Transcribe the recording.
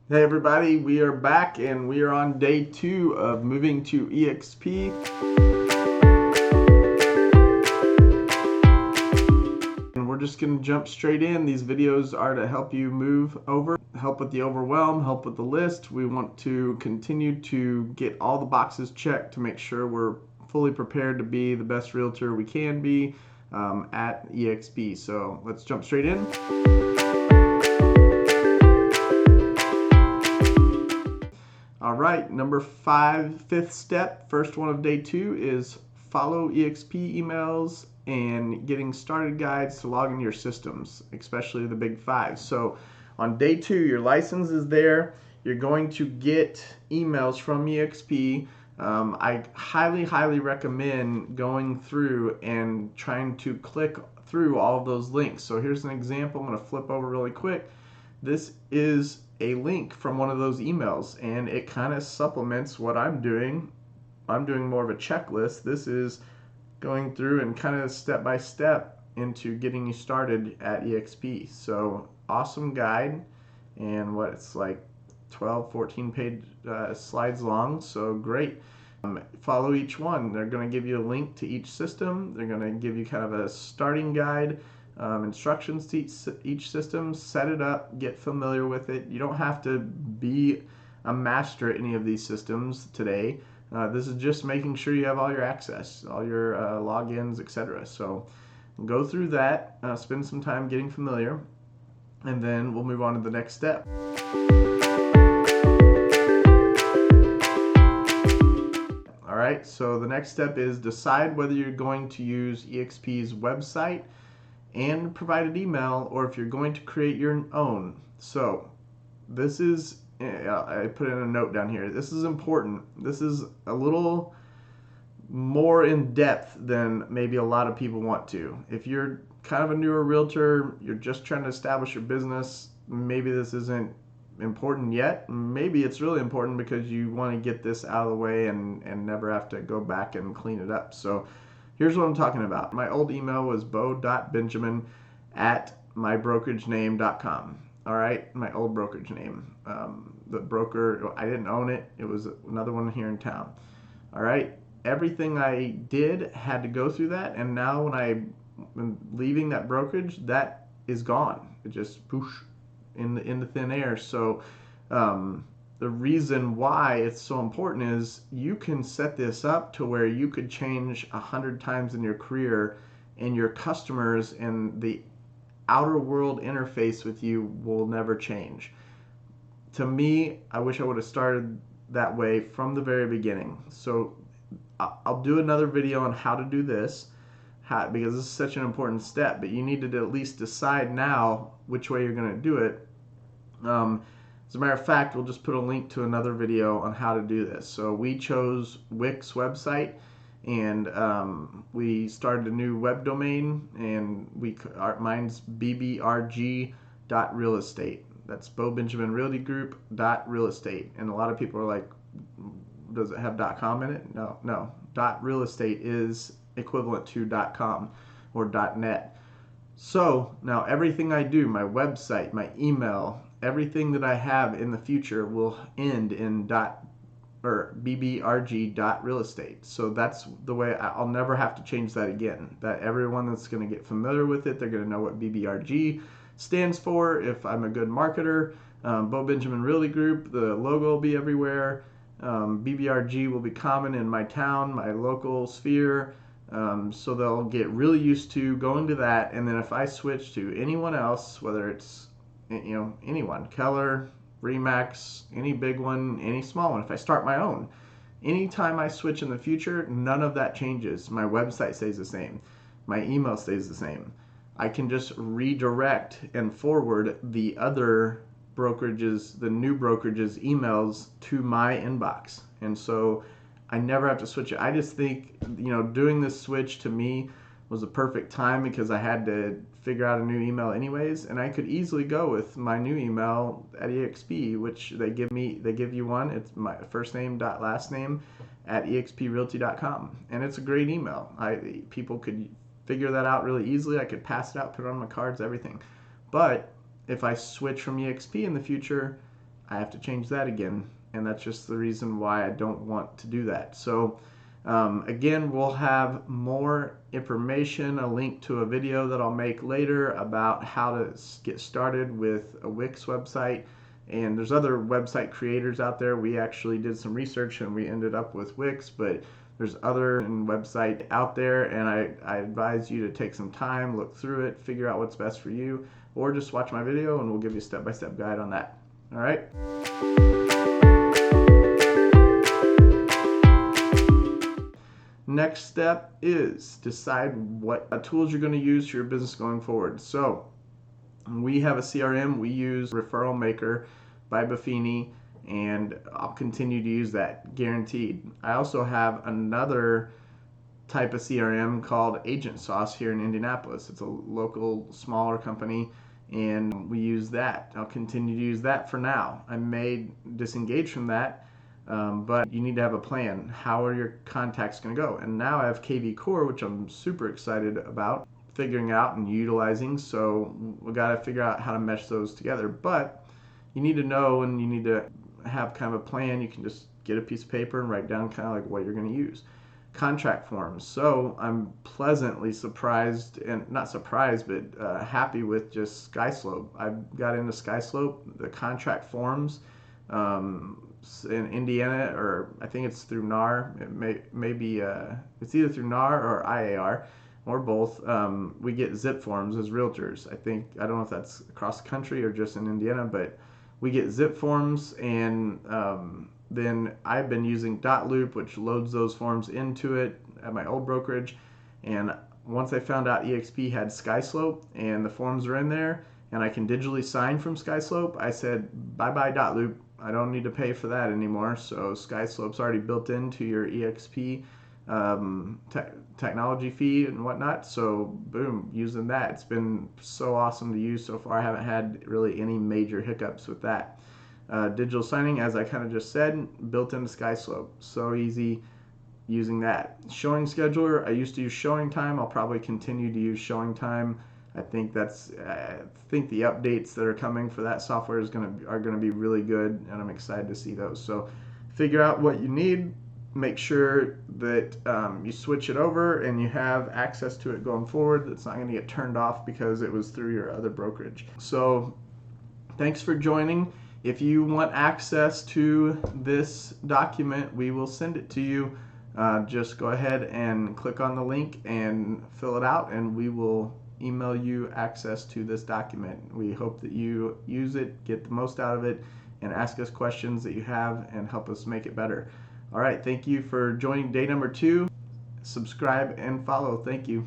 Hey everybody, we are back and we are on day 2 of moving to eXp. And we're just going to jump straight in. These videos are to help you move over, help with the overwhelm, help with the list. We want to continue to get all the boxes checked to make sure we're fully prepared to be the best realtor we can be at eXp. So let's jump straight in. All right, number 5, fifth step, first one of day 2 is follow eXp emails and getting started guides to log into your systems, especially the big 5. So on day 2, your license is there. You're going to get emails from eXp. I highly recommend going through and trying to click through all of those links. So here's an example. I'm going to flip over really quick. This is a link from one of those emails, and it kind of supplements what I'm doing. I'm doing more of a checklist. This is going through and kind of step by step into getting you started at eXp. So awesome guide, and what it's like 14 page slides long, so great. Follow each one. They're going to give you a link to each system. They're going to give you kind of a starting guide, instructions to each system, set it up, get familiar with it. You don't have to be a master at any of these systems today. This is just making sure you have all your access, all your logins, etc. So go through that, spend some time getting familiar, and then we'll move on to the next step. All right, so the next step is decide whether you're going to use eXp's website and provided email, or if you're going to create your own. So this is, I put in a note down here, this is important. This is a little more in depth than maybe a lot of people want to. If you're kind of a newer realtor, you're just trying to establish your business, maybe this isn't important yet. Maybe it's really important because you want to get this out of the way and never have to go back and clean it up. So here's what I'm talking about. My old email was beau.benjamin@mybrokerage.name.com. All right, my old brokerage name. The broker, I didn't own it. It was another one here in town. All right, everything I did had to go through that, and now when I'm leaving that brokerage, that is gone. It just poosh into thin air. So the reason why it's so important is you can set this up to where you could change 100 times in your career, and your customers and the outer world interface with you will never change. To me, I wish I would have started that way from the very beginning. So I'll do another video on how to do this, because this is such an important step, but you need to at least decide now which way you're going to do it. As a matter of fact, we'll just put a link to another video on how to do this. So we chose Wix website, and we started a new web domain, and mine's bbrg.realestate. That's Beau Benjamin Realty Group .realestate. And a lot of people are like, does it have .com in it? No. .realestate is equivalent to .com or .net. So now everything I do, my website, my email, everything that I have in the future will end in bbrg.realestate. So that's the way. I'll never have to change that again. That everyone that's going to get familiar with it, they're going to know what BBRG stands for. If I'm a good marketer, Beau Benjamin Realty Group, the logo will be everywhere. BBRG will be common in my town, my local sphere. So they'll get really used to going to that. And then if I switch to anyone else, whether it's anyone, Keller, Remax, any big one, any small one, if I start my own, anytime I switch in the future, none of that changes. My website stays the same. My email stays the same. I can just redirect and forward the other brokerages, the new brokerages emails to my inbox. And so I never have to switch it. I just think, doing this switch to me was a perfect time because I had to figure out a new email anyways, and I could easily go with my new email at eXp, which they give you one. It's my first name dot last name at exprealty.com, and it's a great email. People could figure that out really easily. I could pass it out, put it on my cards, everything. But if I switch from eXp in the future, I have to change that again, and that's just the reason why I don't want to do that. So again, we'll have more information, a link to a video that I'll make later about how to get started with a Wix website. And there's other website creators out there. We actually did some research and we ended up with Wix, but there's other website out there, and I advise you to take some time, look through it, figure out what's best for you, or just watch my video and we'll give you a step-by-step guide on that. All right. Next step is decide what tools you're going to use for your business going forward. So we have a CRM. We use Referral Maker by Buffini, and I'll continue to use that, guaranteed. I also have another type of CRM called Agent Sauce here in Indianapolis. It's a local, smaller company, and we use that. I'll continue to use that for now. I may disengage from that, but you need to have a plan. How are your contacts going to go? And now I have KV Core, which I'm super excited about figuring out and utilizing. So we got to figure out how to mesh those together. But you need to know, and you need to have kind of a plan. You can just get a piece of paper and write down kind of like what you're going to use. Contract forms. So I'm pleasantly surprised, and not surprised, but happy with just SkySlope. I've got into SkySlope, the contract forms. In Indiana, or I think it's through NAR. It may be it's either through NAR or IAR, or both. We get zip forms as realtors. I don't know if that's across the country or just in Indiana, but we get zip forms, and then I've been using Dotloop, which loads those forms into it at my old brokerage. And once I found out eXp had SkySlope and the forms are in there, and I can digitally sign from SkySlope, I said bye-bye Dotloop. I don't need to pay for that anymore. So SkySlope's already built into your eXp technology fee and whatnot. So boom, using that. It's been so awesome to use so far. I haven't had really any major hiccups with that. Digital signing, as I kind of just said, built into SkySlope. So easy using that. Showing scheduler, I used to use Showing Time. I'll probably continue to use Showing Time. I think the updates that are coming for that software are gonna be really good, and I'm excited to see those. So figure out what you need, make sure that you switch it over and you have access to it going forward. It's not gonna get turned off because it was through your other brokerage. So thanks for joining. If you want access to this document, we will send it to you. Just go ahead and click on the link and fill it out, and we will email you access to this document. We hope that you use it, get the most out of it, and ask us questions that you have and help us make it better. All right, thank you for joining day number 2. Subscribe and follow. Thank you.